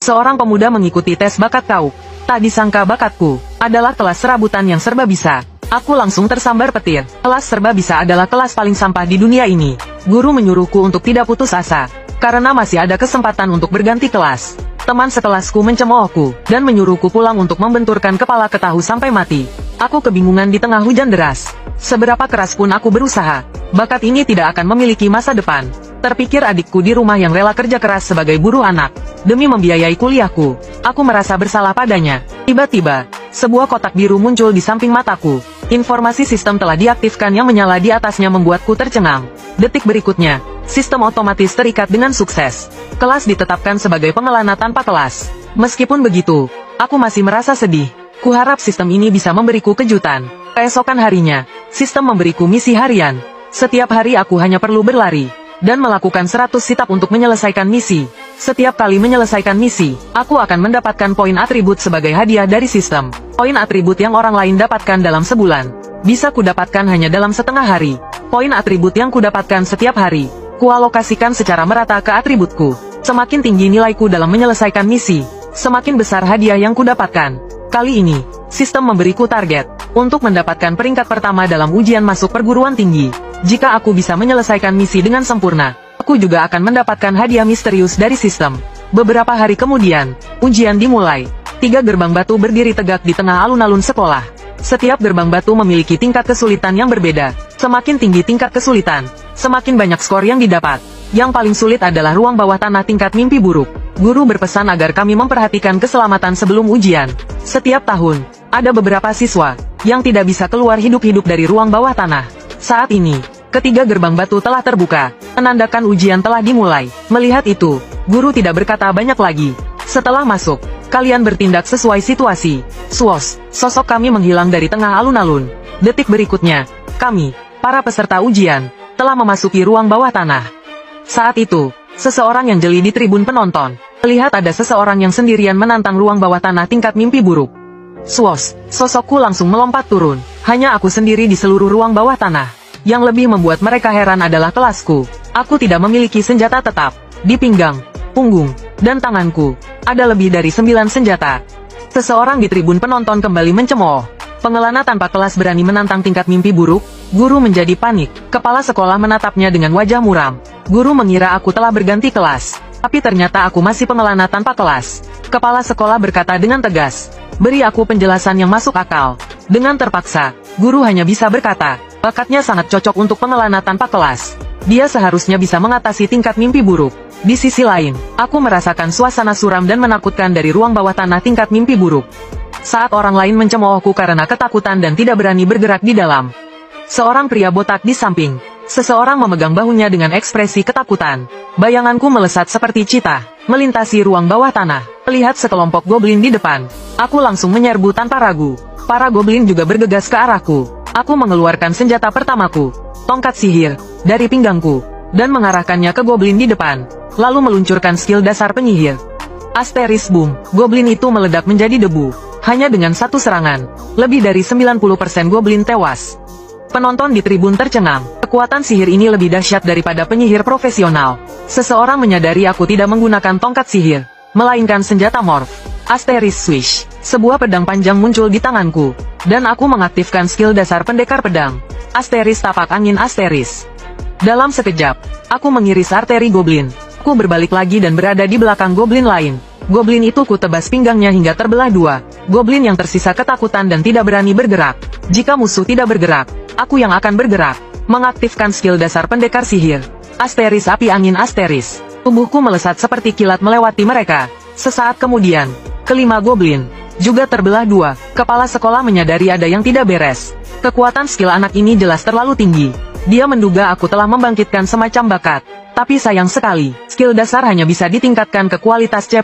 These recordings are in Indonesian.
Seorang pemuda mengikuti tes bakat kau. Tak disangka bakatku adalah kelas serabutan yang serba bisa. Aku langsung tersambar petir. Kelas serba bisa adalah kelas paling sampah di dunia ini. Guru menyuruhku untuk tidak putus asa, karena masih ada kesempatan untuk berganti kelas. Teman sekelasku mencemoohku, dan menyuruhku pulang untuk membenturkan kepala ke tahu sampai mati. Aku kebingungan di tengah hujan deras. Seberapa keras pun aku berusaha, bakat ini tidak akan memiliki masa depan. Terpikir adikku di rumah yang rela kerja keras sebagai buruh anak, demi membiayai kuliahku. Aku merasa bersalah padanya. Tiba-tiba, sebuah kotak biru muncul di samping mataku. Informasi sistem telah diaktifkan yang menyala di atasnya membuatku tercengang. Detik berikutnya, sistem otomatis terikat dengan sukses. Kelas ditetapkan sebagai pengelana tanpa kelas. Meskipun begitu, aku masih merasa sedih. Kuharap sistem ini bisa memberiku kejutan. Keesokan harinya, sistem memberiku misi harian. Setiap hari aku hanya perlu berlari dan melakukan 100 sit-up untuk menyelesaikan misi. Setiap kali menyelesaikan misi, aku akan mendapatkan poin atribut sebagai hadiah dari sistem. Poin atribut yang orang lain dapatkan dalam sebulan, bisa kudapatkan hanya dalam setengah hari. Poin atribut yang kudapatkan setiap hari, kualokasikan secara merata ke atributku. Semakin tinggi nilaiku dalam menyelesaikan misi, semakin besar hadiah yang kudapatkan. Kali ini, sistem memberiku target untuk mendapatkan peringkat pertama dalam ujian masuk perguruan tinggi. Jika aku bisa menyelesaikan misi dengan sempurna, aku juga akan mendapatkan hadiah misterius dari sistem. Beberapa hari kemudian, ujian dimulai. 3 gerbang batu berdiri tegak di tengah alun-alun sekolah. Setiap gerbang batu memiliki tingkat kesulitan yang berbeda. Semakin tinggi tingkat kesulitan, semakin banyak skor yang didapat. Yang paling sulit adalah ruang bawah tanah tingkat mimpi buruk. Guru berpesan agar kami memperhatikan keselamatan sebelum ujian. Setiap tahun, ada beberapa siswa yang tidak bisa keluar hidup-hidup dari ruang bawah tanah. Saat ini, ketiga gerbang batu telah terbuka, menandakan ujian telah dimulai. Melihat itu, guru tidak berkata banyak lagi. Setelah masuk, kalian bertindak sesuai situasi. Swos, sosok kami menghilang dari tengah alun-alun. Detik berikutnya, kami, para peserta ujian, telah memasuki ruang bawah tanah. Saat itu, seseorang yang jeli di tribun penonton, melihat ada seseorang yang sendirian menantang ruang bawah tanah tingkat mimpi buruk. Swos, sosokku langsung melompat turun. Hanya aku sendiri di seluruh ruang bawah tanah. Yang lebih membuat mereka heran adalah kelasku. Aku tidak memiliki senjata tetap. Di pinggang, punggung, dan tanganku, ada lebih dari 9 senjata. Seseorang di tribun penonton kembali mencemooh. Pengelana tanpa kelas berani menantang tingkat mimpi buruk. Guru menjadi panik. Kepala sekolah menatapnya dengan wajah muram. Guru mengira aku telah berganti kelas. Tapi ternyata aku masih pengelana tanpa kelas. Kepala sekolah berkata dengan tegas, "Beri aku penjelasan yang masuk akal." Dengan terpaksa, guru hanya bisa berkata, bakatnya sangat cocok untuk pengelana tanpa kelas. Dia seharusnya bisa mengatasi tingkat mimpi buruk. Di sisi lain, aku merasakan suasana suram dan menakutkan dari ruang bawah tanah tingkat mimpi buruk. Saat orang lain mencemoohku karena ketakutan dan tidak berani bergerak di dalam. Seorang pria botak di samping. Seseorang memegang bahunya dengan ekspresi ketakutan. Bayanganku melesat seperti cita, melintasi ruang bawah tanah. Melihat sekelompok goblin di depan, aku langsung menyerbu tanpa ragu. Para goblin juga bergegas ke arahku. Aku mengeluarkan senjata pertamaku, tongkat sihir, dari pinggangku, dan mengarahkannya ke goblin di depan, lalu meluncurkan skill dasar penyihir. Asteris boom, goblin itu meledak menjadi debu. Hanya dengan satu serangan, lebih dari 90% goblin tewas. Penonton di tribun tercengang. Kekuatan sihir ini lebih dahsyat daripada penyihir profesional. Seseorang menyadari aku tidak menggunakan tongkat sihir, melainkan senjata morph. Asteris swish. Sebuah pedang panjang muncul di tanganku, dan aku mengaktifkan skill dasar pendekar pedang. Asteris tapak angin asteris. Dalam sekejap, aku mengiris arteri goblin. Aku berbalik lagi dan berada di belakang goblin lain. Goblin itu ku tebas pinggangnya hingga terbelah dua. Goblin yang tersisa ketakutan dan tidak berani bergerak. Jika musuh tidak bergerak, aku yang akan bergerak. Mengaktifkan skill dasar pendekar sihir. Asteris api angin asteris. Tubuhku melesat seperti kilat melewati mereka. Sesaat kemudian, kelima goblin juga terbelah dua. Kepala sekolah menyadari ada yang tidak beres. Kekuatan skill anak ini jelas terlalu tinggi. Dia menduga aku telah membangkitkan semacam bakat. Tapi sayang sekali, skill dasar hanya bisa ditingkatkan ke kualitas C+.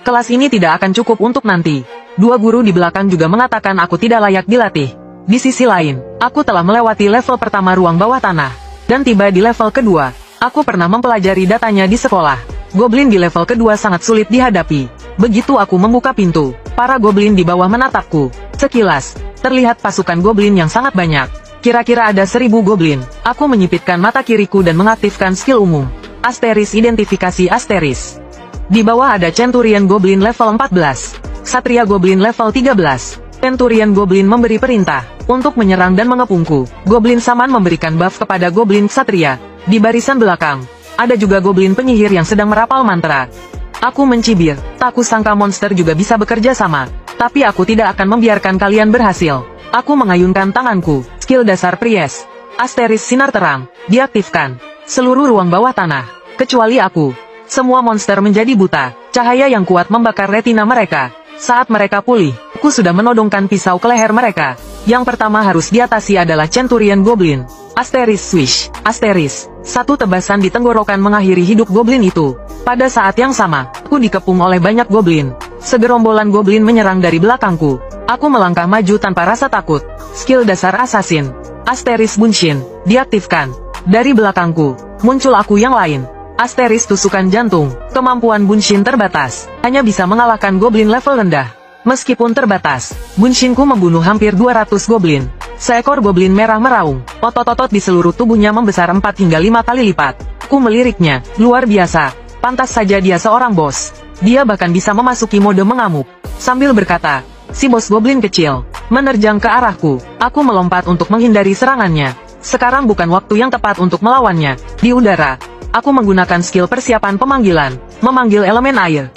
Kelas ini tidak akan cukup untuk nanti. Dua guru di belakang juga mengatakan aku tidak layak dilatih. Di sisi lain, aku telah melewati level pertama ruang bawah tanah, dan tiba di level kedua. Aku pernah mempelajari datanya di sekolah. Goblin di level kedua sangat sulit dihadapi. Begitu aku membuka pintu, para goblin di bawah menatapku. Sekilas, terlihat pasukan goblin yang sangat banyak. Kira-kira ada 1000 goblin. Aku menyipitkan mata kiriku dan mengaktifkan skill umum. Asteris identifikasi asteris. Di bawah ada Centurion Goblin level 14. Satria Goblin level 13. Centurion Goblin memberi perintah untuk menyerang dan mengepungku. Goblin Saman memberikan buff kepada Goblin Ksatria. Di barisan belakang, ada juga Goblin penyihir yang sedang merapal mantra. Aku mencibir, tak kusangka monster juga bisa bekerja sama. Tapi aku tidak akan membiarkan kalian berhasil. Aku mengayunkan tanganku. Skill dasar Priest. Asteris Sinar Terang. Diaktifkan. Seluruh ruang bawah tanah, kecuali aku. Semua monster menjadi buta. Cahaya yang kuat membakar retina mereka. Saat mereka pulih, aku sudah menodongkan pisau ke leher mereka. Yang pertama harus diatasi adalah Centurion Goblin. Asteris Swish. Asteris. Satu tebasan di tenggorokan mengakhiri hidup Goblin itu. Pada saat yang sama, aku dikepung oleh banyak Goblin. Segerombolan Goblin menyerang dari belakangku. Aku melangkah maju tanpa rasa takut. Skill dasar Assassin. Asteris Bunshin. Diaktifkan. Dari belakangku, muncul aku yang lain. Asteris Tusukan Jantung. Kemampuan Bunshin terbatas. Hanya bisa mengalahkan Goblin level rendah. Meskipun terbatas, Bunshinku membunuh hampir 200 Goblin. Seekor Goblin merah meraung. Otot-otot di seluruh tubuhnya membesar 4 hingga 5 kali lipat. Aku meliriknya. Luar biasa. Pantas saja dia seorang bos. Dia bahkan bisa memasuki mode mengamuk. Sambil berkata, si bos Goblin kecil menerjang ke arahku. Aku melompat untuk menghindari serangannya. Sekarang bukan waktu yang tepat untuk melawannya. Di udara, aku menggunakan skill persiapan pemanggilan, memanggil elemen air.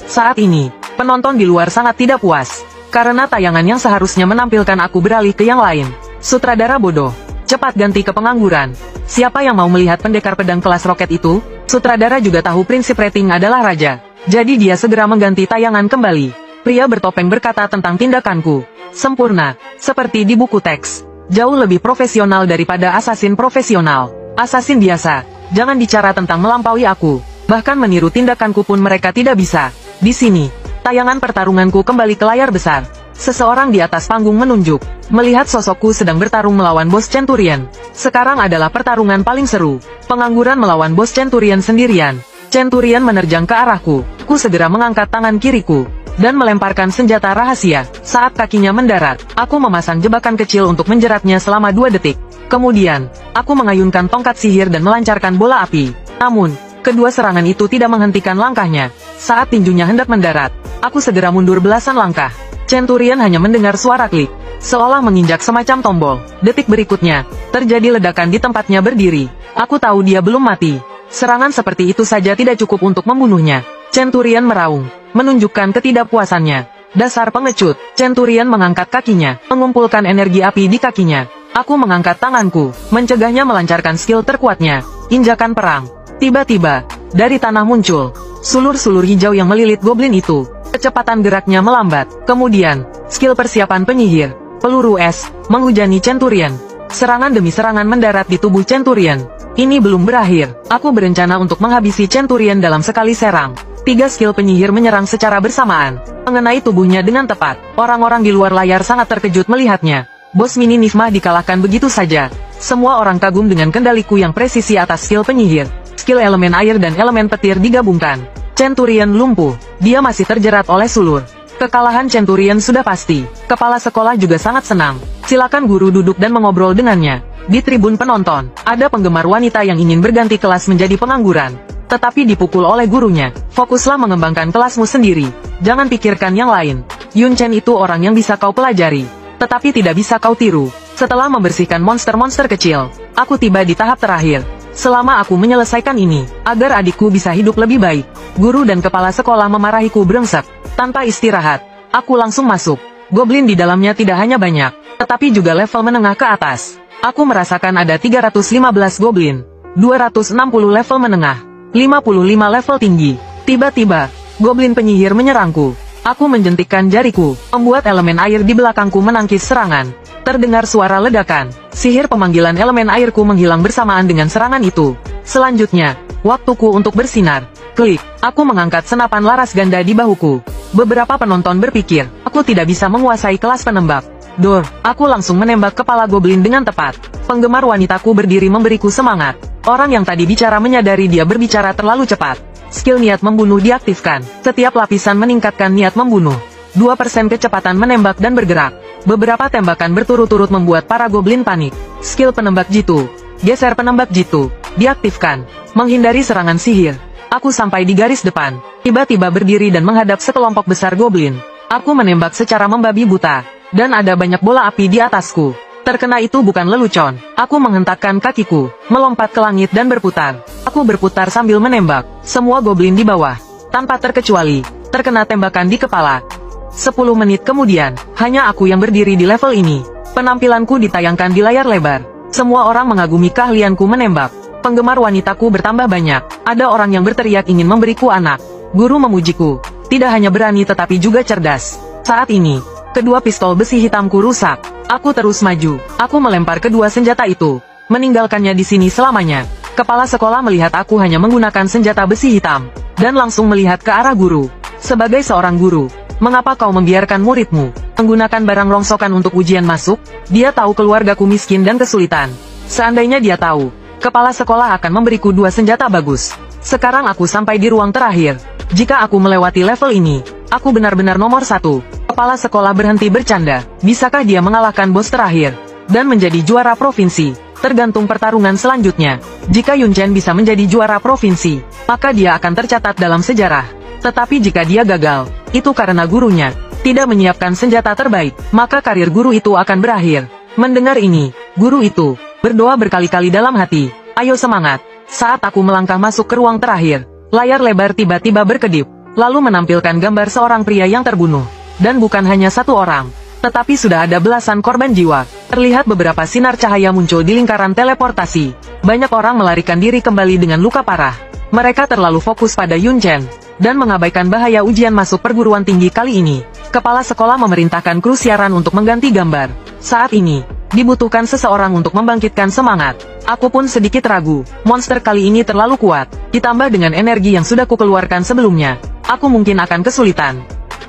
Saat ini, penonton di luar sangat tidak puas, karena tayangan yang seharusnya menampilkan aku beralih ke yang lain. Sutradara bodoh, cepat ganti ke pengangguran. Siapa yang mau melihat pendekar pedang kelas roket itu? Sutradara juga tahu prinsip rating adalah raja, jadi dia segera mengganti tayangan kembali. Pria bertopeng berkata tentang tindakanku. Sempurna, seperti di buku teks. Jauh lebih profesional daripada assassin profesional. Assassin biasa, jangan bicara tentang melampaui aku. Bahkan meniru tindakanku pun mereka tidak bisa. Di sini, tayangan pertarunganku kembali ke layar besar. Seseorang di atas panggung menunjuk. Melihat sosokku sedang bertarung melawan bos Centurion. Sekarang adalah pertarungan paling seru. Pengangguran melawan bos Centurion sendirian. Centurion menerjang ke arahku. Ku segera mengangkat tangan kiriku dan melemparkan senjata rahasia. Saat kakinya mendarat, aku memasang jebakan kecil untuk menjeratnya selama 2 detik. Kemudian, aku mengayunkan tongkat sihir dan melancarkan bola api. Namun, kedua serangan itu tidak menghentikan langkahnya. Saat tinjunya hendak mendarat, aku segera mundur belasan langkah. Centurion hanya mendengar suara klik, seolah menginjak semacam tombol. Detik berikutnya, terjadi ledakan di tempatnya berdiri. Aku tahu dia belum mati. Serangan seperti itu saja tidak cukup untuk membunuhnya. Centurion meraung, menunjukkan ketidakpuasannya. Dasar pengecut. Centurion mengangkat kakinya, mengumpulkan energi api di kakinya. Aku mengangkat tanganku, mencegahnya melancarkan skill terkuatnya. Injakan perang. Tiba-tiba, dari tanah muncul sulur-sulur hijau yang melilit Goblin itu. Kecepatan geraknya melambat. Kemudian, skill persiapan penyihir, peluru es, menghujani Centurion. Serangan demi serangan mendarat di tubuh Centurion. Ini belum berakhir. Aku berencana untuk menghabisi Centurion dalam sekali serang. 3 skill penyihir menyerang secara bersamaan, mengenai tubuhnya dengan tepat. Orang-orang di luar layar sangat terkejut melihatnya. Bos mini Nifma dikalahkan begitu saja. Semua orang kagum dengan kendaliku yang presisi atas skill penyihir. Skill elemen air dan elemen petir digabungkan. Centurion lumpuh. Dia masih terjerat oleh sulur. Kekalahan Centurion sudah pasti. Kepala sekolah juga sangat senang. Silakan guru duduk dan mengobrol dengannya. Di tribun penonton, ada penggemar wanita yang ingin berganti kelas menjadi pengangguran. Tetapi dipukul oleh gurunya. Fokuslah mengembangkan kelasmu sendiri. Jangan pikirkan yang lain. Yun Chen itu orang yang bisa kau pelajari, tetapi tidak bisa kau tiru. Setelah membersihkan monster-monster kecil, aku tiba di tahap terakhir. Selama aku menyelesaikan ini, agar adikku bisa hidup lebih baik, guru dan kepala sekolah memarahiku brengsek. Tanpa istirahat, aku langsung masuk. Goblin di dalamnya tidak hanya banyak, tetapi juga level menengah ke atas. Aku merasakan ada 315 goblin, 260 level menengah, 55 level tinggi. Tiba-tiba, goblin penyihir menyerangku. Aku menjentikkan jariku, membuat elemen air di belakangku menangkis serangan. Terdengar suara ledakan. Sihir pemanggilan elemen airku menghilang bersamaan dengan serangan itu. Selanjutnya, waktuku untuk bersinar. Klik, aku mengangkat senapan laras ganda di bahuku. Beberapa penonton berpikir, aku tidak bisa menguasai kelas penembak. Dor, aku langsung menembak kepala goblin dengan tepat. Penggemar wanitaku berdiri memberiku semangat. Orang yang tadi bicara menyadari dia berbicara terlalu cepat. Skill niat membunuh diaktifkan. Setiap lapisan meningkatkan niat membunuh. 2% kecepatan menembak dan bergerak. Beberapa tembakan berturut-turut membuat para goblin panik. Skill penembak jitu. Geser penembak jitu. Diaktifkan. Menghindari serangan sihir. Aku sampai di garis depan. Tiba-tiba berdiri dan menghadap sekelompok besar goblin. Aku menembak secara membabi buta. Dan ada banyak bola api di atasku. Terkena itu bukan lelucon. Aku menghentakkan kakiku, melompat ke langit dan berputar. Aku berputar sambil menembak. Semua goblin di bawah, tanpa terkecuali, terkena tembakan di kepala. 10 menit kemudian, hanya aku yang berdiri di level ini. Penampilanku ditayangkan di layar lebar. Semua orang mengagumi keahlianku menembak. Penggemar wanitaku bertambah banyak. Ada orang yang berteriak ingin memberiku anak. Guru memujiku. Tidak hanya berani tetapi juga cerdas. Saat ini, kedua pistol besi hitamku rusak. Aku terus maju. Aku melempar kedua senjata itu, meninggalkannya di sini selamanya. Kepala sekolah melihat aku hanya menggunakan senjata besi hitam, dan langsung melihat ke arah guru. Sebagai seorang guru, mengapa kau membiarkan muridmu menggunakan barang rongsokan untuk ujian masuk? Dia tahu keluargaku miskin dan kesulitan. Seandainya dia tahu, kepala sekolah akan memberiku 2 senjata bagus. Sekarang aku sampai di ruang terakhir. Jika aku melewati level ini, aku benar-benar nomor 1. Kepala sekolah berhenti bercanda. Bisakah dia mengalahkan bos terakhir dan menjadi juara provinsi? Tergantung pertarungan selanjutnya. Jika Yun Chen bisa menjadi juara provinsi, maka dia akan tercatat dalam sejarah. Tetapi jika dia gagal, itu karena gurunya tidak menyiapkan senjata terbaik, maka karir guru itu akan berakhir. Mendengar ini, guru itu berdoa berkali-kali dalam hati. Ayo semangat. Saat aku melangkah masuk ke ruang terakhir, layar lebar tiba-tiba berkedip, lalu menampilkan gambar seorang pria yang terbunuh. Dan bukan hanya satu orang, tetapi sudah ada belasan korban jiwa. Terlihat beberapa sinar cahaya muncul di lingkaran teleportasi. Banyak orang melarikan diri kembali dengan luka parah. Mereka terlalu fokus pada Yun Chen, dan mengabaikan bahaya ujian masuk perguruan tinggi kali ini. Kepala sekolah memerintahkan kru siaran untuk mengganti gambar. Saat ini, dibutuhkan seseorang untuk membangkitkan semangat. Aku pun sedikit ragu. Monster kali ini terlalu kuat. Ditambah dengan energi yang sudah kukeluarkan sebelumnya, aku mungkin akan kesulitan.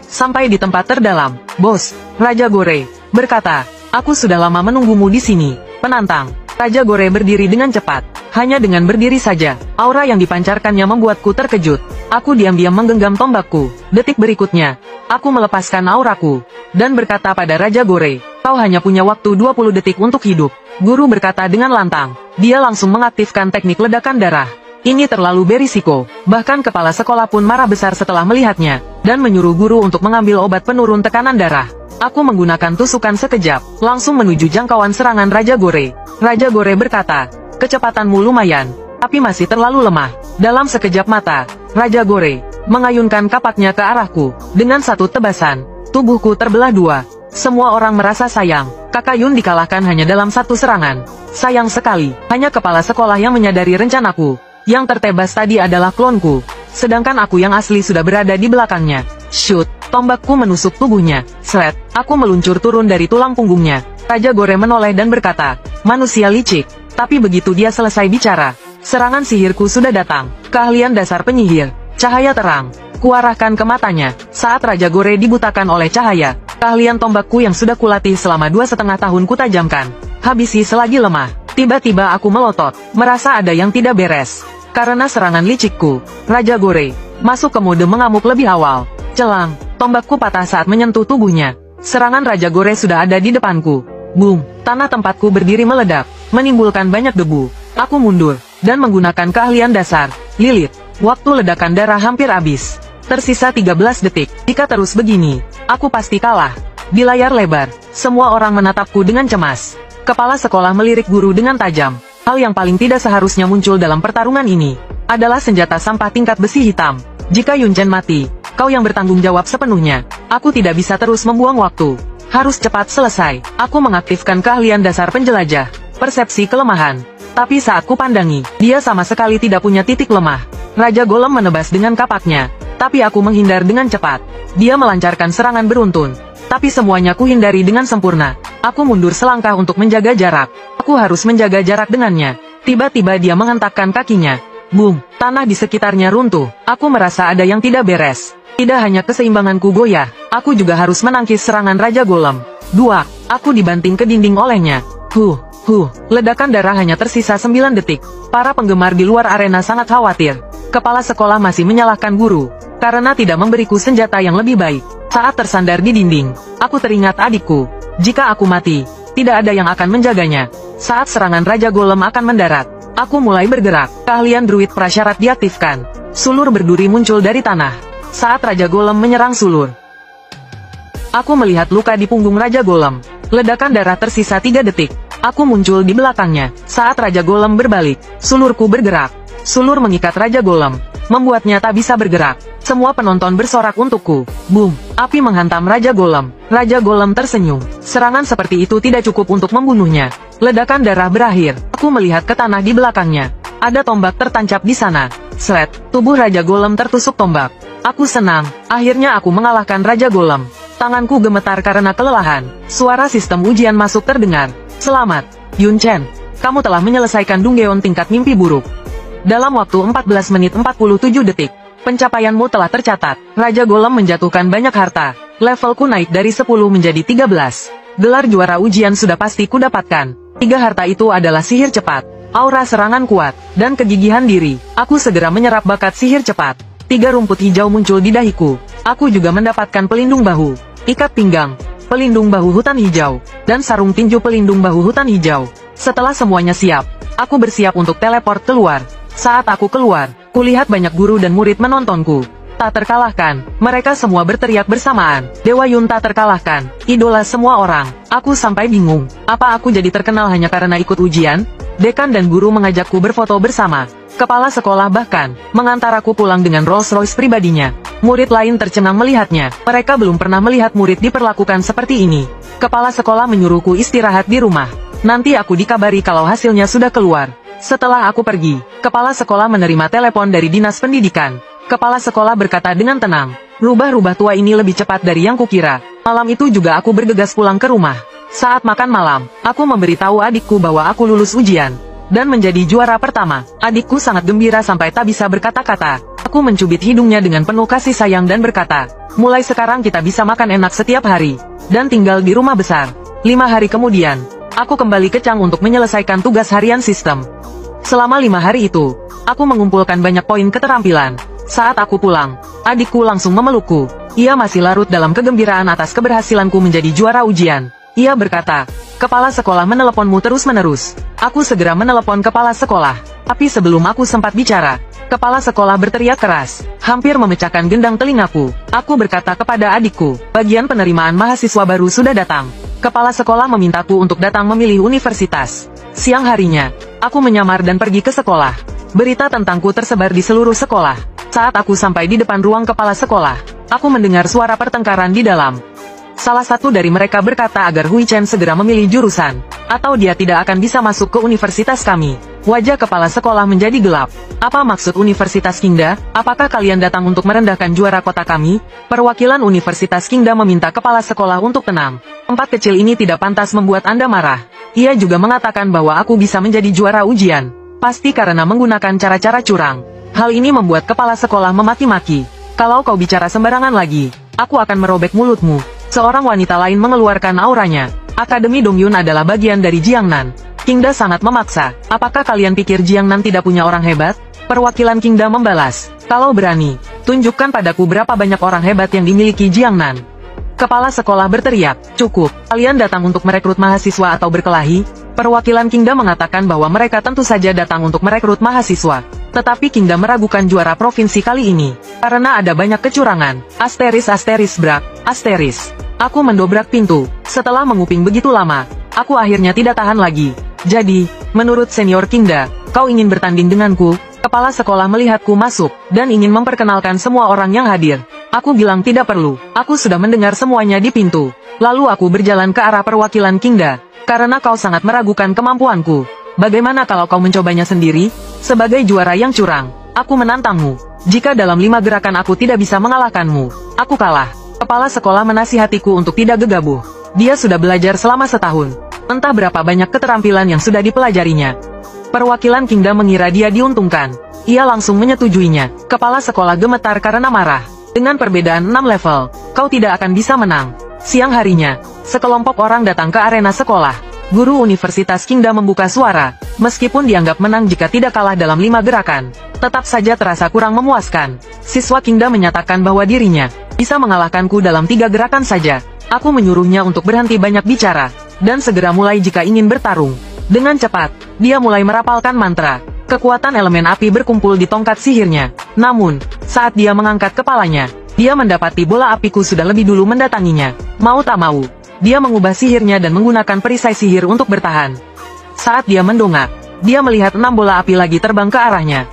Sampai di tempat terdalam, bos, Raja Gore berkata, aku sudah lama menunggumu di sini, penantang. Raja Gore berdiri dengan cepat. Hanya dengan berdiri saja, aura yang dipancarkannya membuatku terkejut. Aku diam-diam menggenggam tombakku. Detik berikutnya, aku melepaskan auraku, dan berkata pada Raja Gore, kau hanya punya waktu 20 detik untuk hidup. Guru berkata dengan lantang. Dia langsung mengaktifkan teknik ledakan darah. Ini terlalu berisiko. Bahkan kepala sekolah pun marah besar setelah melihatnya, dan menyuruh guru untuk mengambil obat penurun tekanan darah. Aku menggunakan tusukan sekejap, langsung menuju jangkauan serangan Raja Gore. Raja Gore berkata, kecepatanmu lumayan, tapi masih terlalu lemah. Dalam sekejap mata, Raja Gore mengayunkan kapaknya ke arahku. Dengan satu tebasan, tubuhku terbelah 2. Semua orang merasa sayang. Kakak Yun dikalahkan hanya dalam satu serangan. Sayang sekali, hanya kepala sekolah yang menyadari rencanaku. Yang tertebas tadi adalah klonku, sedangkan aku yang asli sudah berada di belakangnya. Shoot, tombakku menusuk tubuhnya. Sret, aku meluncur turun dari tulang punggungnya. Raja Gore menoleh dan berkata, manusia licik. Tapi begitu dia selesai bicara, serangan sihirku sudah datang. Keahlian dasar penyihir, cahaya terang, kuarahkan ke matanya. Saat Raja Gore dibutakan oleh cahaya, keahlian tombakku yang sudah kulatih selama 2,5 tahun kutajamkan. Habisi selagi lemah. Tiba-tiba aku melotot, merasa ada yang tidak beres. Karena serangan licikku, Raja Gore masuk ke mode mengamuk lebih awal. Celang, tombakku patah saat menyentuh tubuhnya. Serangan Raja Gore sudah ada di depanku. Boom, tanah tempatku berdiri meledak, menimbulkan banyak debu. Aku mundur, dan menggunakan keahlian dasar, Lilith. Waktu ledakan darah hampir habis. Tersisa 13 detik. Jika terus begini, aku pasti kalah. Di layar lebar, semua orang menatapku dengan cemas. Kepala sekolah melirik guru dengan tajam. Hal yang paling tidak seharusnya muncul dalam pertarungan ini adalah senjata sampah tingkat besi hitam. Jika Yun Chen mati, kau yang bertanggung jawab sepenuhnya. Aku tidak bisa terus membuang waktu. Harus cepat selesai. Aku mengaktifkan keahlian dasar penjelajah, persepsi kelemahan. Tapi saat ku pandangi, dia sama sekali tidak punya titik lemah. Raja Golem menebas dengan kapaknya, tapi aku menghindar dengan cepat. Dia melancarkan serangan beruntun, tapi semuanya ku hindari dengan sempurna. Aku mundur selangkah untuk menjaga jarak. Aku harus menjaga jarak dengannya. Tiba-tiba dia menghentakkan kakinya. Boom, tanah di sekitarnya runtuh. Aku merasa ada yang tidak beres. Tidak hanya keseimbanganku goyah, aku juga harus menangkis serangan Raja Golem. Aku dibanting ke dinding olehnya. Ledakan darah hanya tersisa 9 detik. Para penggemar di luar arena sangat khawatir. Kepala sekolah masih menyalahkan guru, karena tidak memberiku senjata yang lebih baik. Saat tersandar di dinding, aku teringat adikku. Jika aku mati, tidak ada yang akan menjaganya. Saat serangan Raja Golem akan mendarat, Aku mulai bergerak. Keahlian druid prasyarat diaktifkan. Sulur berduri muncul dari tanah. Saat Raja Golem menyerang sulur, aku melihat luka di punggung Raja Golem. Ledakan darah tersisa 3 detik. Aku muncul di belakangnya. Saat Raja Golem berbalik, sulurku bergerak. Sulur mengikat Raja Golem, membuatnya tak bisa bergerak. Semua penonton bersorak untukku. Boom! Api menghantam Raja Golem. Raja Golem tersenyum. Serangan seperti itu tidak cukup untuk membunuhnya. Ledakan darah berakhir. Aku melihat ke tanah di belakangnya. Ada tombak tertancap di sana. Sret! Tubuh Raja Golem tertusuk tombak. Aku senang. Akhirnya aku mengalahkan Raja Golem. Tanganku gemetar karena kelelahan. Suara sistem ujian masuk terdengar. Selamat, Yun Chen. Kamu telah menyelesaikan Dunggeon tingkat mimpi buruk. Dalam waktu 14 menit 47 detik. Pencapaianmu telah tercatat. Raja Golem menjatuhkan banyak harta. Levelku naik dari 10 menjadi 13. Gelar juara ujian sudah pasti kudapatkan. 3 harta itu adalah sihir cepat, aura serangan kuat, dan kegigihan diri. Aku segera menyerap bakat sihir cepat. 3 rumput hijau muncul di dahiku. Aku juga mendapatkan pelindung bahu, ikat pinggang, pelindung bahu hutan hijau, dan sarung tinju pelindung bahu hutan hijau. Setelah semuanya siap, aku bersiap untuk teleport keluar. Saat aku keluar, kulihat banyak guru dan murid menontonku. Tak terkalahkan, mereka semua berteriak bersamaan. Dewa Yun tak terkalahkan, idola semua orang. Aku sampai bingung, apa aku jadi terkenal hanya karena ikut ujian? Dekan dan guru mengajakku berfoto bersama. Kepala sekolah bahkan mengantar aku pulang dengan Rolls Royce pribadinya. Murid lain tercengang melihatnya. Mereka belum pernah melihat murid diperlakukan seperti ini. Kepala sekolah menyuruhku istirahat di rumah. Nanti aku dikabari kalau hasilnya sudah keluar. Setelah aku pergi, kepala sekolah menerima telepon dari dinas pendidikan. Kepala sekolah berkata dengan tenang, rubah-rubah tua ini lebih cepat dari yang kukira. Malam itu juga aku bergegas pulang ke rumah. Saat makan malam, aku memberitahu adikku bahwa aku lulus ujian dan menjadi juara pertama. Adikku sangat gembira sampai tak bisa berkata-kata. Aku mencubit hidungnya dengan penuh kasih sayang dan berkata, mulai sekarang kita bisa makan enak setiap hari dan tinggal di rumah besar. 5 hari kemudian, aku kembali ke Chang untuk menyelesaikan tugas harian sistem. Selama 5 hari itu, aku mengumpulkan banyak poin keterampilan. Saat aku pulang, adikku langsung memelukku. Ia masih larut dalam kegembiraan atas keberhasilanku menjadi juara ujian. Ia berkata, kepala sekolah meneleponmu terus-menerus. Aku segera menelepon kepala sekolah. Tapi sebelum aku sempat bicara, kepala sekolah berteriak keras, hampir memecahkan gendang telingaku. Aku berkata kepada adikku, bagian penerimaan mahasiswa baru sudah datang. Kepala sekolah memintaku untuk datang memilih universitas. Siang harinya, aku menyamar dan pergi ke sekolah. Berita tentangku tersebar di seluruh sekolah. Saat aku sampai di depan ruang kepala sekolah, aku mendengar suara pertengkaran di dalam. Salah satu dari mereka berkata agar Hui Chen segera memilih jurusan, atau dia tidak akan bisa masuk ke universitas kami. Wajah kepala sekolah menjadi gelap. Apa maksud Universitas Qingda? Apakah kalian datang untuk merendahkan juara kota kami? Perwakilan Universitas Qingda meminta kepala sekolah untuk tenang. Empat kecil ini tidak pantas membuat Anda marah. Ia juga mengatakan bahwa aku bisa menjadi juara ujian. Pasti karena menggunakan cara-cara curang. Hal ini membuat kepala sekolah memaki-maki. Kalau kau bicara sembarangan lagi, aku akan merobek mulutmu. Seorang wanita lain mengeluarkan auranya. Akademi Dongyun adalah bagian dari Jiangnan. Qingda sangat memaksa. Apakah kalian pikir Jiangnan tidak punya orang hebat? Perwakilan Qingda membalas. Kalau berani, tunjukkan padaku berapa banyak orang hebat yang dimiliki Jiangnan. Kepala sekolah berteriak, cukup. Kalian datang untuk merekrut mahasiswa atau berkelahi? Perwakilan Qingda mengatakan bahwa mereka tentu saja datang untuk merekrut mahasiswa. Tetapi Qingda meragukan juara provinsi kali ini, karena ada banyak kecurangan. Asteris brak, asteris. Aku mendobrak pintu. Setelah menguping begitu lama, aku akhirnya tidak tahan lagi. Jadi, menurut senior Qingda, kau ingin bertanding denganku? Kepala sekolah melihatku masuk, dan ingin memperkenalkan semua orang yang hadir. Aku bilang tidak perlu, aku sudah mendengar semuanya di pintu. Lalu aku berjalan ke arah perwakilan Qingda, karena kau sangat meragukan kemampuanku. Bagaimana kalau kau mencobanya sendiri? Sebagai juara yang curang, aku menantangmu. Jika dalam 5 gerakan aku tidak bisa mengalahkanmu, aku kalah. Kepala sekolah menasihatiku untuk tidak gegabah. Dia sudah belajar selama setahun. Entah berapa banyak keterampilan yang sudah dipelajarinya. Perwakilan Qingda mengira dia diuntungkan. Ia langsung menyetujuinya. Kepala sekolah gemetar karena marah. Dengan perbedaan 6 level, kau tidak akan bisa menang. Siang harinya, sekelompok orang datang ke arena sekolah. Guru Universitas Qingda membuka suara. Meskipun dianggap menang jika tidak kalah dalam 5 gerakan, tetap saja terasa kurang memuaskan. Siswa Qingda menyatakan bahwa dirinya bisa mengalahkanku dalam 3 gerakan saja. Aku menyuruhnya untuk berhenti banyak bicara, dan segera mulai jika ingin bertarung. Dengan cepat, dia mulai merapalkan mantra. Kekuatan elemen api berkumpul di tongkat sihirnya. Namun, saat dia mengangkat kepalanya, dia mendapati bola apiku sudah lebih dulu mendatanginya. Mau tak mau, dia mengubah sihirnya dan menggunakan perisai sihir untuk bertahan. Saat dia mendongak, dia melihat 6 bola api lagi terbang ke arahnya.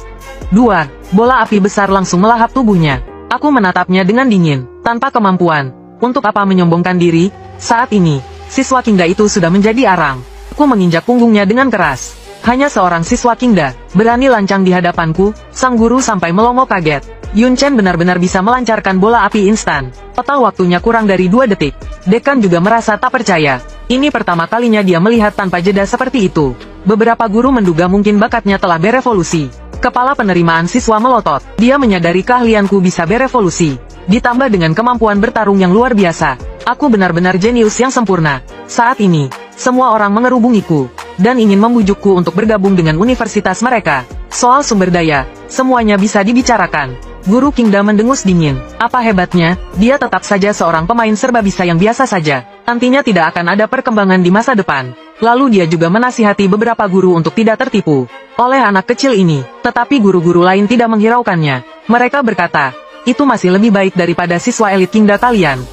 2 bola api besar langsung melahap tubuhnya. Aku menatapnya dengan dingin, tanpa kemampuan. Untuk apa menyombongkan diri? Saat ini, siswa Kingda itu sudah menjadi arang. Aku menginjak punggungnya dengan keras. Hanya seorang siswa Kingda berani lancang di hadapanku. Sang guru sampai melongo kaget. Yun Chen benar-benar bisa melancarkan bola api instan. Total waktunya kurang dari 2 detik. Dekan juga merasa tak percaya. Ini pertama kalinya dia melihat tanpa jeda seperti itu. Beberapa guru menduga mungkin bakatnya telah berevolusi. Kepala penerimaan siswa melotot. Dia menyadari keahlianku bisa berevolusi. Ditambah dengan kemampuan bertarung yang luar biasa. Aku benar-benar jenius yang sempurna. Saat ini, semua orang mengerubungiku dan ingin membujukku untuk bergabung dengan universitas mereka. Soal sumber daya, semuanya bisa dibicarakan. Guru Kingda mendengus dingin. Apa hebatnya, dia tetap saja seorang pemain serba bisa yang biasa saja. Nantinya tidak akan ada perkembangan di masa depan. Lalu dia juga menasihati beberapa guru untuk tidak tertipu oleh anak kecil ini. Tetapi guru-guru lain tidak menghiraukannya. Mereka berkata, itu masih lebih baik daripada siswa elit Kingda kalian.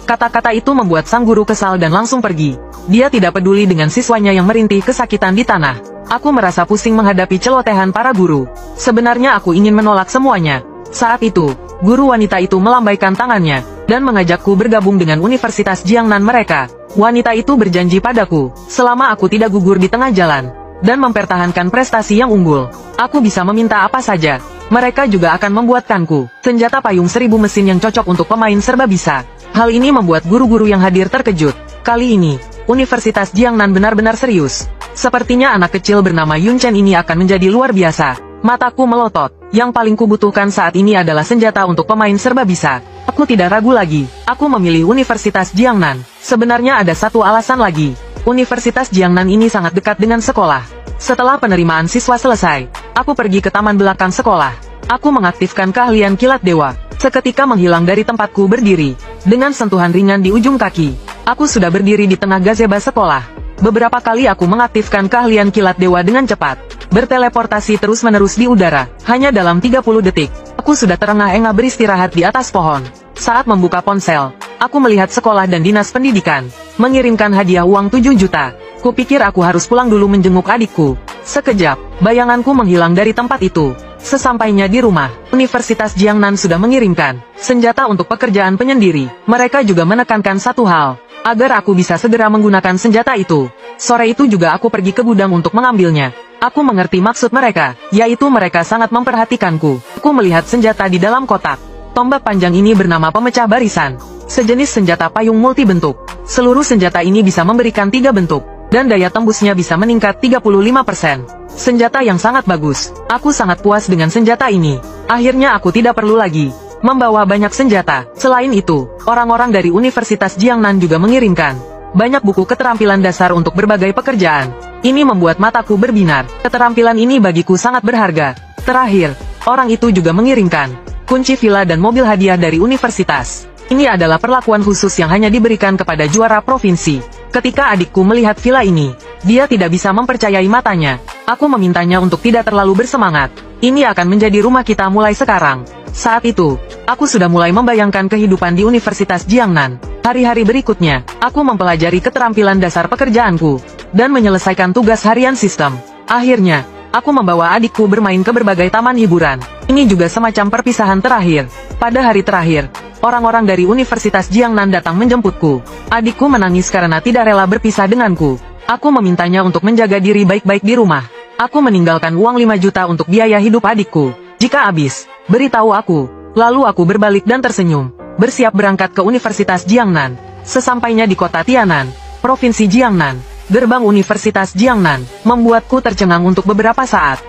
Kata-kata itu membuat sang guru kesal dan langsung pergi. Dia tidak peduli dengan siswanya yang merintih kesakitan di tanah. Aku merasa pusing menghadapi celotehan para guru. Sebenarnya aku ingin menolak semuanya. Saat itu, guru wanita itu melambaikan tangannya dan mengajakku bergabung dengan Universitas Jiangnan mereka. Wanita itu berjanji padaku, selama aku tidak gugur di tengah jalan dan mempertahankan prestasi yang unggul, aku bisa meminta apa saja. Mereka juga akan membuatkanku senjata payung 1000 mesin yang cocok untuk pemain serba bisa. Hal ini membuat guru-guru yang hadir terkejut. Kali ini, Universitas Jiangnan benar-benar serius. Sepertinya anak kecil bernama Yun Chen ini akan menjadi luar biasa. Mataku melotot. Yang paling kubutuhkan saat ini adalah senjata untuk pemain serba bisa. Aku tidak ragu lagi. Aku memilih Universitas Jiangnan. Sebenarnya ada satu alasan lagi. Universitas Jiangnan ini sangat dekat dengan sekolah. Setelah penerimaan siswa selesai, aku pergi ke taman belakang sekolah. Aku mengaktifkan keahlian kilat dewa. Seketika menghilang dari tempatku berdiri. Dengan sentuhan ringan di ujung kaki, aku sudah berdiri di tengah gazebo sekolah. Beberapa kali aku mengaktifkan keahlian kilat dewa dengan cepat. Berteleportasi terus-menerus di udara. Hanya dalam 30 detik, aku sudah terengah-engah beristirahat di atas pohon. Saat membuka ponsel, aku melihat sekolah dan dinas pendidikan mengirimkan hadiah uang 7 juta. Kupikir aku harus pulang dulu menjenguk adikku. Sekejap, bayanganku menghilang dari tempat itu. Sesampainya di rumah, Universitas Jiangnan sudah mengirimkan senjata untuk pekerjaan penyendiri. Mereka juga menekankan satu hal, agar aku bisa segera menggunakan senjata itu. Sore itu juga aku pergi ke gudang untuk mengambilnya. Aku mengerti maksud mereka, yaitu mereka sangat memperhatikanku. Aku melihat senjata di dalam kotak. Tombak panjang ini bernama pemecah barisan. Sejenis senjata payung multibentuk. Seluruh senjata ini bisa memberikan 3 bentuk, dan daya tembusnya bisa meningkat 35%. Senjata yang sangat bagus. Aku sangat puas dengan senjata ini. Akhirnya aku tidak perlu lagi membawa banyak senjata. Selain itu, orang-orang dari Universitas Jiangnan juga mengirimkan banyak buku keterampilan dasar untuk berbagai pekerjaan. Ini membuat mataku berbinar. Keterampilan ini bagiku sangat berharga. Terakhir, orang itu juga mengirimkan kunci villa dan mobil hadiah dari universitas. Ini adalah perlakuan khusus yang hanya diberikan kepada juara provinsi. Ketika adikku melihat villa ini, dia tidak bisa mempercayai matanya. Aku memintanya untuk tidak terlalu bersemangat. Ini akan menjadi rumah kita mulai sekarang. Saat itu, aku sudah mulai membayangkan kehidupan di Universitas Jiangnan. Hari-hari berikutnya, aku mempelajari keterampilan dasar pekerjaanku dan menyelesaikan tugas harian sistem. Akhirnya, aku membawa adikku bermain ke berbagai taman hiburan. Ini juga semacam perpisahan terakhir. Pada hari terakhir, orang-orang dari Universitas Jiangnan datang menjemputku. Adikku menangis karena tidak rela berpisah denganku. Aku memintanya untuk menjaga diri baik-baik di rumah. Aku meninggalkan uang 5 juta untuk biaya hidup adikku. Jika habis, beritahu aku. Lalu aku berbalik dan tersenyum, bersiap berangkat ke Universitas Jiangnan. Sesampainya di kota Tianan, Provinsi Jiangnan, gerbang Universitas Jiangnan membuatku tercengang untuk beberapa saat.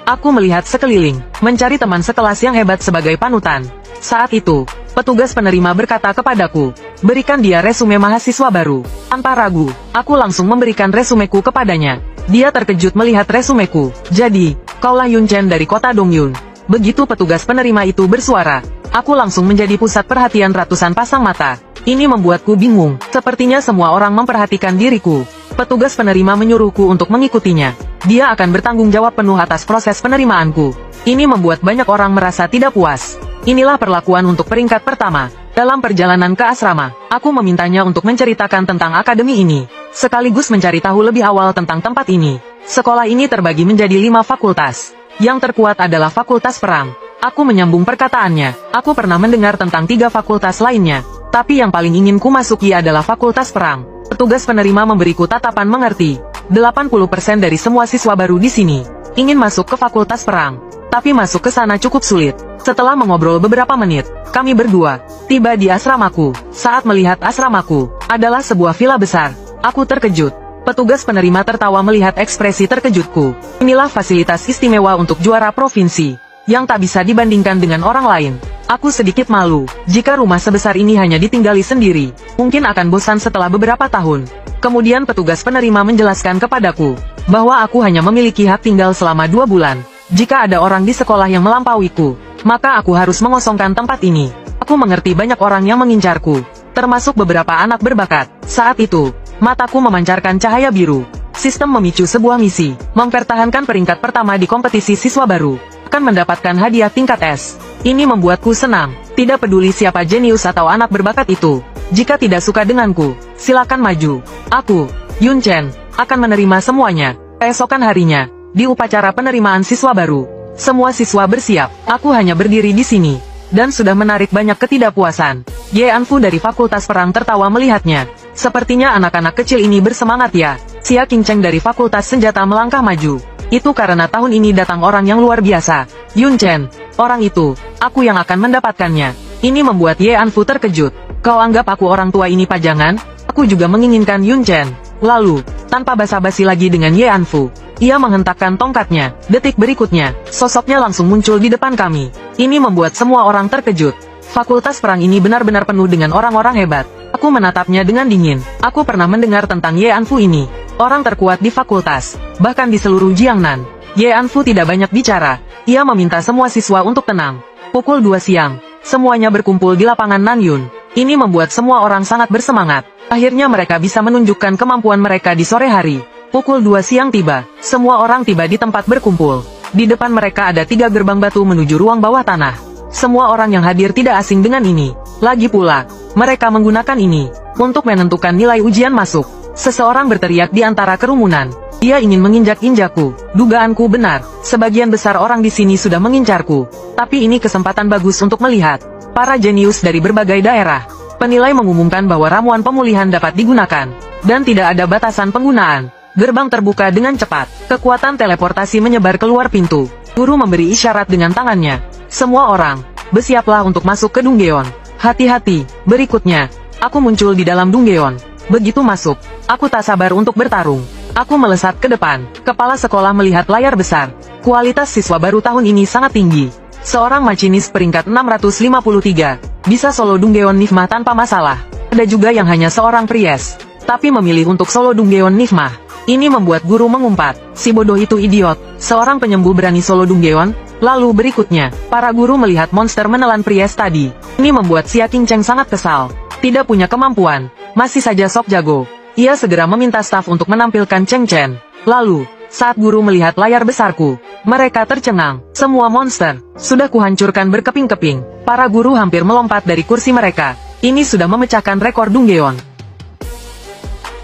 Aku melihat sekeliling, mencari teman sekelas yang hebat sebagai panutan. Saat itu, petugas penerima berkata kepadaku, berikan dia resume mahasiswa baru. Tanpa ragu, aku langsung memberikan resumeku kepadanya. Dia terkejut melihat resumeku. Jadi, kaulah Yun Chen dari kota Dongyun. Begitu petugas penerima itu bersuara, aku langsung menjadi pusat perhatian ratusan pasang mata. Ini membuatku bingung. Sepertinya semua orang memperhatikan diriku. Petugas penerima menyuruhku untuk mengikutinya. Dia akan bertanggung jawab penuh atas proses penerimaanku. Ini membuat banyak orang merasa tidak puas. Inilah perlakuan untuk peringkat pertama. Dalam perjalanan ke asrama, aku memintanya untuk menceritakan tentang akademi ini, sekaligus mencari tahu lebih awal tentang tempat ini. Sekolah ini terbagi menjadi 5 fakultas. Yang terkuat adalah Fakultas Perang. Aku menyambung perkataannya. Aku pernah mendengar tentang 3 fakultas lainnya, tapi yang paling ingin ku masuki adalah Fakultas Perang. Petugas penerima memberiku tatapan mengerti. 80% dari semua siswa baru di sini ingin masuk ke Fakultas Perang, tapi masuk ke sana cukup sulit. Setelah mengobrol beberapa menit, kami berdua tiba di asramaku. Saat melihat asramaku adalah sebuah villa besar, aku terkejut. Petugas penerima tertawa melihat ekspresi terkejutku. Inilah fasilitas istimewa untuk juara provinsi, yang tak bisa dibandingkan dengan orang lain. Aku sedikit malu, jika rumah sebesar ini hanya ditinggali sendiri, mungkin akan bosan setelah beberapa tahun. Kemudian petugas penerima menjelaskan kepadaku, bahwa aku hanya memiliki hak tinggal selama 2 bulan. Jika ada orang di sekolah yang melampauiku, maka aku harus mengosongkan tempat ini. Aku mengerti banyak orang yang mengincarku, termasuk beberapa anak berbakat. Saat itu, mataku memancarkan cahaya biru. Sistem memicu sebuah misi, mempertahankan peringkat pertama di kompetisi siswa baru, akan mendapatkan hadiah tingkat S. Ini membuatku senang, tidak peduli siapa jenius atau anak berbakat itu. Jika tidak suka denganku, silakan maju. Aku, Yun Chen, akan menerima semuanya. Keesokan harinya, di upacara penerimaan siswa baru, semua siswa bersiap. Aku hanya berdiri di sini, dan sudah menarik banyak ketidakpuasan. Ye Anfu dari Fakultas Perang tertawa melihatnya. Sepertinya anak-anak kecil ini bersemangat ya. Xia Qingcheng dari Fakultas Senjata melangkah maju. Itu karena tahun ini datang orang yang luar biasa. Yun Chen, orang itu, aku yang akan mendapatkannya. Ini membuat Ye Anfu terkejut. Kau anggap aku orang tua ini pajangan? Aku juga menginginkan Yun Chen. Lalu, tanpa basa-basi lagi dengan Ye Anfu, ia menghentakkan tongkatnya. Detik berikutnya, sosoknya langsung muncul di depan kami. Ini membuat semua orang terkejut. Fakultas Perang ini benar-benar penuh dengan orang-orang hebat. Aku menatapnya dengan dingin. Aku pernah mendengar tentang Ye Anfu ini. Orang terkuat di fakultas, bahkan di seluruh Jiangnan. Ye Anfu tidak banyak bicara. Ia meminta semua siswa untuk tenang. Pukul 2 siang, semuanya berkumpul di lapangan Nanyun. Ini membuat semua orang sangat bersemangat. Akhirnya mereka bisa menunjukkan kemampuan mereka di sore hari. Pukul 2 siang tiba, semua orang tiba di tempat berkumpul. Di depan mereka ada 3 gerbang batu menuju ruang bawah tanah. Semua orang yang hadir tidak asing dengan ini. Lagi pula, mereka menggunakan ini untuk menentukan nilai ujian masuk. Seseorang berteriak di antara kerumunan. Dia ingin menginjak-injakku. Dugaanku benar. Sebagian besar orang di sini sudah mengincarku. Tapi ini kesempatan bagus untuk melihat para jenius dari berbagai daerah. Penilai mengumumkan bahwa ramuan pemulihan dapat digunakan, dan tidak ada batasan penggunaan. Gerbang terbuka dengan cepat. Kekuatan teleportasi menyebar keluar pintu. Guru memberi isyarat dengan tangannya. Semua orang, bersiaplah untuk masuk ke Dunggeon. Hati-hati. Berikutnya, aku muncul di dalam Dunggeon. Begitu masuk, aku tak sabar untuk bertarung. Aku melesat ke depan. Kepala sekolah melihat layar besar. Kualitas siswa baru tahun ini sangat tinggi. Seorang macinis peringkat 653, bisa solo Dunggeon Nifmah tanpa masalah. Ada juga yang hanya seorang Pries, tapi memilih untuk solo Dunggeon Nifmah. Ini membuat guru mengumpat, si bodoh itu idiot, seorang penyembuh berani solo Dunggeon. Lalu berikutnya, para guru melihat monster menelan Pries tadi. Ini membuat Xia Qingcheng sangat kesal. Tidak punya kemampuan, masih saja sok jago. Ia segera meminta staf untuk menampilkan Cheng Chen. Lalu, saat guru melihat layar besarku, mereka tercengang. Semua monster sudah kuhancurkan berkeping-keping. Para guru hampir melompat dari kursi mereka. Ini sudah memecahkan rekor Dunggeon.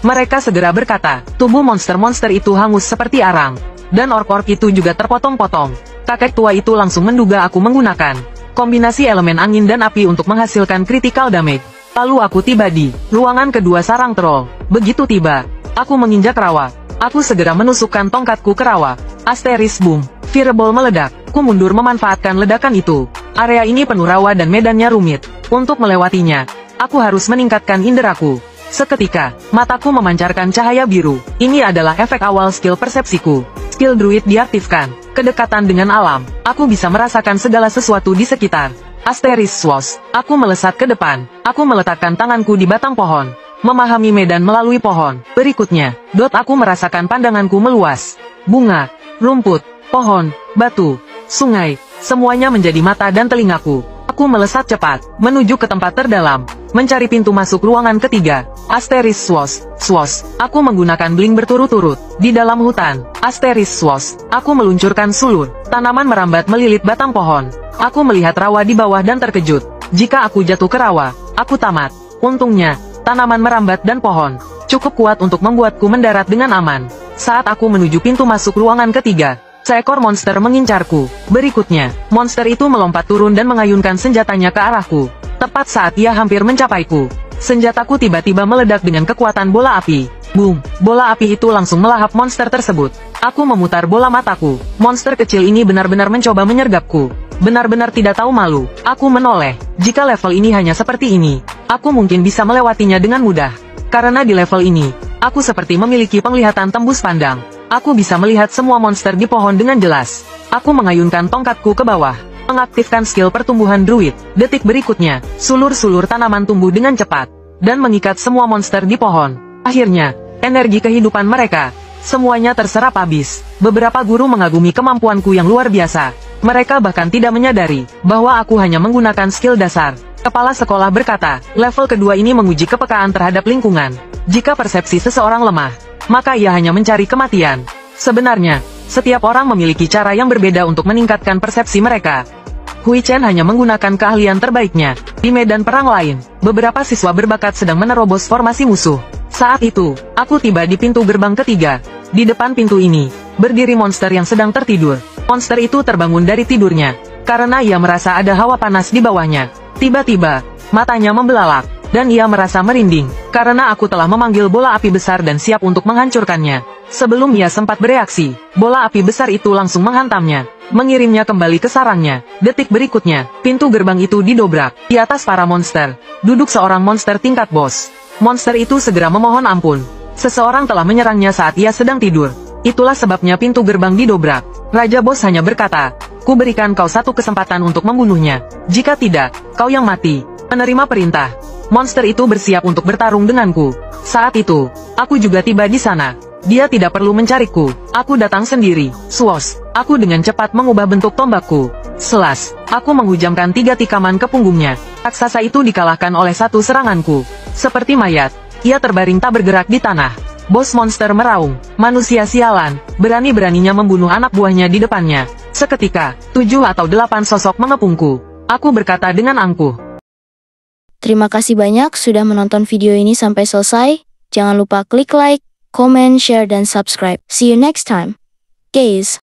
Mereka segera berkata, tubuh monster-monster itu hangus seperti arang. Dan ork-ork itu juga terpotong-potong. Kakek tua itu langsung menduga aku menggunakan kombinasi elemen angin dan api untuk menghasilkan critical damage. Lalu aku tiba di ruangan kedua sarang troll. Begitu tiba, aku menginjak rawa. Aku segera menusukkan tongkatku ke rawa. Asteris boom. Fireball meledak. Ku mundur memanfaatkan ledakan itu. Area ini penuh rawa dan medannya rumit. Untuk melewatinya, aku harus meningkatkan inderaku. Seketika, mataku memancarkan cahaya biru. Ini adalah efek awal skill persepsiku. Skill druid diaktifkan. Kedekatan dengan alam. Aku bisa merasakan segala sesuatu di sekitar. Asteris Swash. Aku melesat ke depan. Aku meletakkan tanganku di batang pohon. Memahami medan melalui pohon. Berikutnya, aku merasakan pandanganku meluas. Bunga, rumput, pohon, batu, sungai, semuanya menjadi mata dan telingaku. Aku melesat cepat, menuju ke tempat terdalam. mencari pintu masuk ruangan ketiga. Asteris swos, swos. Aku menggunakan blink berturut-turut. Di dalam hutan, asteris swos. Aku meluncurkan sulur. Tanaman merambat melilit batang pohon. Aku melihat rawa di bawah dan terkejut. Jika aku jatuh ke rawa, aku tamat. Untungnya, tanaman merambat dan pohon cukup kuat untuk membuatku mendarat dengan aman. Saat aku menuju pintu masuk ruangan ketiga, seekor monster mengincarku. Berikutnya, monster itu melompat turun dan mengayunkan senjatanya ke arahku. Tepat saat ia hampir mencapaiku, senjataku tiba-tiba meledak dengan kekuatan bola api. Boom! Bola api itu langsung melahap monster tersebut. Aku memutar bola mataku. Monster kecil ini benar-benar mencoba menyergapku. Benar-benar tidak tahu malu. Aku menoleh. Jika level ini hanya seperti ini, aku mungkin bisa melewatinya dengan mudah. Karena di level ini, aku seperti memiliki penglihatan tembus pandang. Aku bisa melihat semua monster di pohon dengan jelas. Aku mengayunkan tongkatku ke bawah, mengaktifkan skill pertumbuhan druid. Detik berikutnya, sulur-sulur tanaman tumbuh dengan cepat, dan mengikat semua monster di pohon. Akhirnya, energi kehidupan mereka, semuanya terserap habis. Beberapa guru mengagumi kemampuanku yang luar biasa. Mereka bahkan tidak menyadari, bahwa aku hanya menggunakan skill dasar. Kepala sekolah berkata, level kedua ini menguji kepekaan terhadap lingkungan. Jika persepsi seseorang lemah, maka ia hanya mencari kematian. Sebenarnya, setiap orang memiliki cara yang berbeda untuk meningkatkan persepsi mereka. Hui Chen hanya menggunakan keahlian terbaiknya. Di medan perang lain, beberapa siswa berbakat sedang menerobos formasi musuh. Saat itu, aku tiba di pintu gerbang ketiga. Di depan pintu ini, berdiri monster yang sedang tertidur. Monster itu terbangun dari tidurnya, karena ia merasa ada hawa panas di bawahnya. Tiba-tiba, matanya membelalak, dan ia merasa merinding, karena aku telah memanggil bola api besar dan siap untuk menghancurkannya. Sebelum ia sempat bereaksi, bola api besar itu langsung menghantamnya, mengirimnya kembali ke sarangnya. Detik berikutnya, pintu gerbang itu didobrak. Di atas para monster, duduk seorang monster tingkat bos. Monster itu segera memohon ampun. Seseorang telah menyerangnya saat ia sedang tidur. Itulah sebabnya pintu gerbang didobrak. Raja bos hanya berkata, "Ku berikan kau satu kesempatan untuk membunuhnya. Jika tidak, kau yang mati." Menerima perintah, monster itu bersiap untuk bertarung denganku. Saat itu, aku juga tiba di sana. Dia tidak perlu mencariku. Aku datang sendiri. Swos. Aku dengan cepat mengubah bentuk tombakku. Selas. Aku menghujamkan 3 tikaman ke punggungnya. Raksasa itu dikalahkan oleh satu seranganku. Seperti mayat, ia terbaring tak bergerak di tanah. Bos monster meraung, "Manusia sialan, berani-beraninya membunuh anak buahnya di depannya." Seketika, 7 atau 8 sosok mengepungku. Aku berkata dengan angkuh. Terima kasih banyak sudah menonton video ini sampai selesai. Jangan lupa klik like, comment, share, dan subscribe. See you next time, guys.